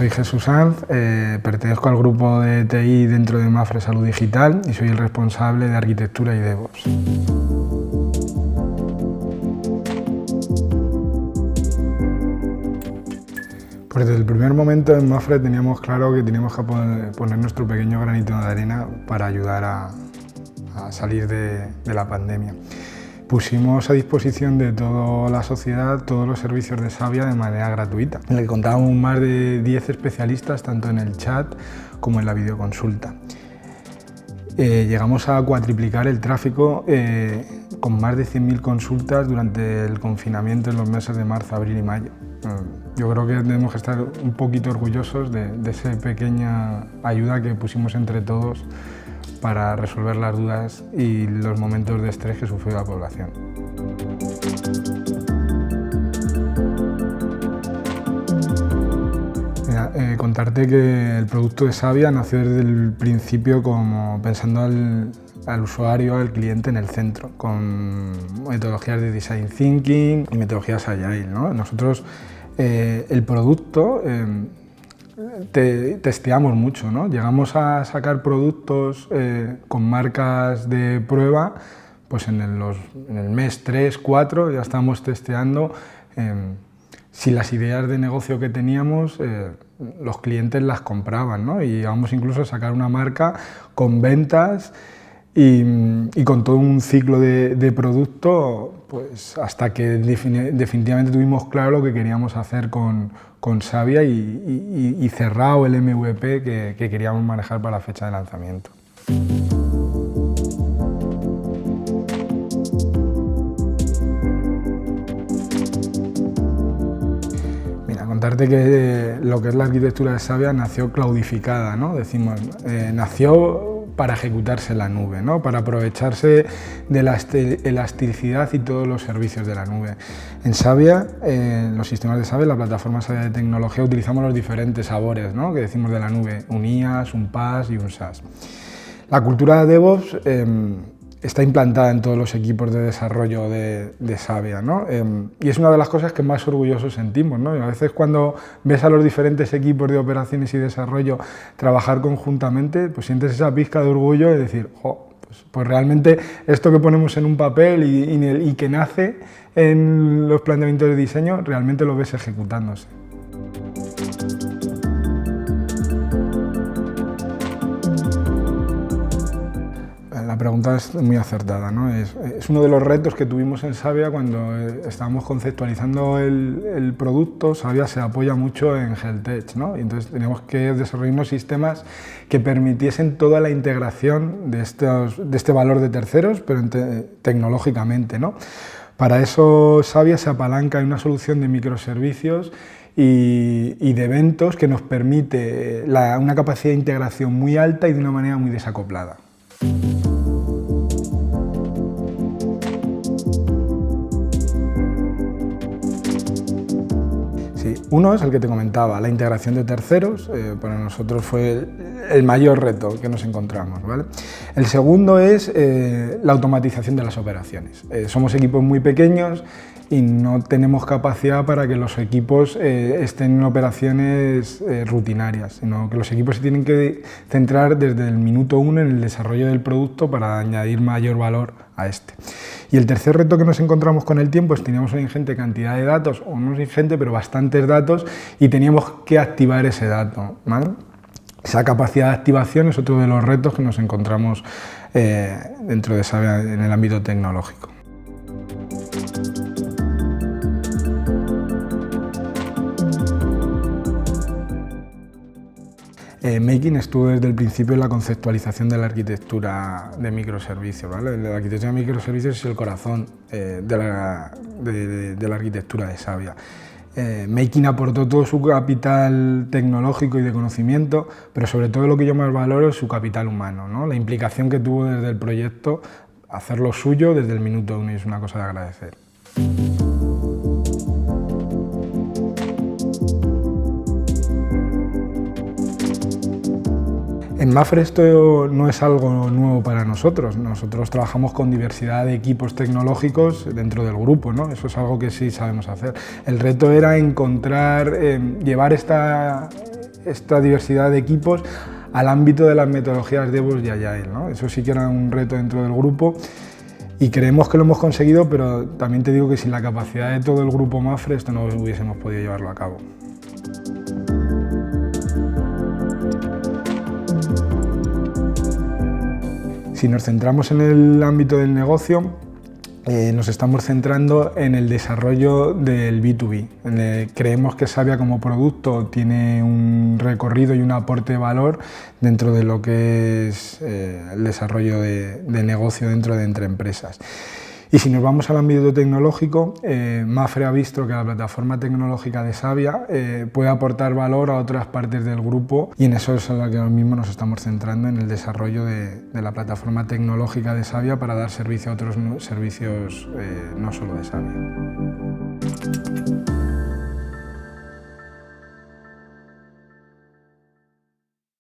soy Jesús Sanz, pertenezco al grupo de TI dentro de Mapfre Salud Digital y soy el responsable de arquitectura y DevOps. Pues desde el primer momento en Mapfre teníamos claro que teníamos que poner nuestro pequeño granito de arena para ayudar a salir de la pandemia. Pusimos a disposición de toda la sociedad todos los servicios de Savia de manera gratuita, en el que contábamos más de 10 especialistas tanto en el chat como en la videoconsulta. Llegamos a cuatriplicar el tráfico con más de 100.000 consultas durante el confinamiento en los meses de marzo, abril y mayo. Yo creo que tenemos que estar un poquito orgullosos de esa pequeña ayuda que pusimos entre todos para resolver las dudas y los momentos de estrés que sufrió la población. Mira, contarte que el producto de Savia nació desde el principio como pensando al usuario, al cliente en el centro, con metodologías de Design Thinking y metodologías Agile, ¿no? Nosotros el producto testeamos mucho, ¿no? Llegamos a sacar productos con marcas de prueba, pues en el mes 3, 4 ya estábamos testeando si las ideas de negocio que teníamos los clientes las compraban, ¿no? Y llegamos incluso a sacar una marca con ventas y con todo un ciclo de producto, pues hasta que definitivamente tuvimos claro lo que queríamos hacer con Savia y cerrado el MVP que queríamos manejar para la fecha de lanzamiento. Mira, contarte que lo que es la arquitectura de Savia nació claudificada, ¿no? Decimos, nació para ejecutarse en la nube, ¿no? Para aprovecharse de la elasticidad y todos los servicios de la nube. En Savia, en los sistemas de Savia, la plataforma Savia de tecnología, utilizamos los diferentes sabores, ¿no? Que decimos de la nube, un IaaS, un PaaS y un SaaS. La cultura de DevOps está implantada en todos los equipos de desarrollo de Savia, ¿no? Y es una de las cosas que más orgullosos sentimos, ¿no? Y a veces cuando ves a los diferentes equipos de operaciones y desarrollo trabajar conjuntamente, pues sientes esa pizca de orgullo de decir, jo, pues realmente esto que ponemos en un papel y que nace en los planteamientos de diseño, realmente lo ves ejecutándose. La pregunta es muy acertada, ¿no? Es uno de los retos que tuvimos en Savia cuando estábamos conceptualizando el producto. Savia se apoya mucho en HealthEdge, ¿no? Y entonces teníamos que desarrollar unos sistemas que permitiesen toda la integración de este valor de terceros, pero tecnológicamente, ¿no? Para eso Savia se apalanca en una solución de microservicios y de eventos que nos permite una capacidad de integración muy alta y de una manera muy desacoplada. Sí, uno es el que te comentaba, la integración de terceros, para nosotros fue el mayor reto que nos encontramos, ¿vale? El segundo es la automatización de las operaciones. Somos equipos muy pequeños y no tenemos capacidad para que los equipos estén en operaciones rutinarias, sino que los equipos se tienen que centrar desde el minuto 1 en el desarrollo del producto para añadir mayor valor a este. Y el tercer reto que nos encontramos con el tiempo es que teníamos una ingente cantidad de datos, o no es ingente, pero bastantes datos, y teníamos que activar ese dato, ¿vale? Esa capacidad de activación es otro de los retos que nos encontramos dentro de Savia en el ámbito tecnológico. Making estuvo desde el principio en la conceptualización de la arquitectura de microservicios, ¿vale? La arquitectura de microservicios es el corazón de la arquitectura de Savia. Making aportó todo su capital tecnológico y de conocimiento, pero sobre todo lo que yo más valoro es su capital humano, ¿no? La implicación que tuvo desde el proyecto, hacerlo suyo desde el minuto 1, y es una cosa de agradecer. En Mapfre esto no es algo nuevo para nosotros. Nosotros trabajamos con diversidad de equipos tecnológicos dentro del grupo, ¿no? Eso es algo que sí sabemos hacer. El reto era encontrar, llevar esta esta diversidad de equipos al ámbito de las metodologías DevOps y Agile, ¿no? Eso sí que era un reto dentro del grupo y creemos que lo hemos conseguido, pero también te digo que sin la capacidad de todo el grupo Mapfre esto no hubiésemos podido llevarlo a cabo. Si nos centramos en el ámbito del negocio, nos estamos centrando en el desarrollo del B2B. Creemos que Savia como producto tiene un recorrido y un aporte de valor dentro de lo que es el desarrollo de negocio dentro de entre empresas. Y si nos vamos al ámbito tecnológico, Mapfre ha visto que la plataforma tecnológica de Savia puede aportar valor a otras partes del grupo y en eso es en lo que ahora mismo nos estamos centrando, en el desarrollo de la plataforma tecnológica de Savia para dar servicio a otros servicios no solo de Savia.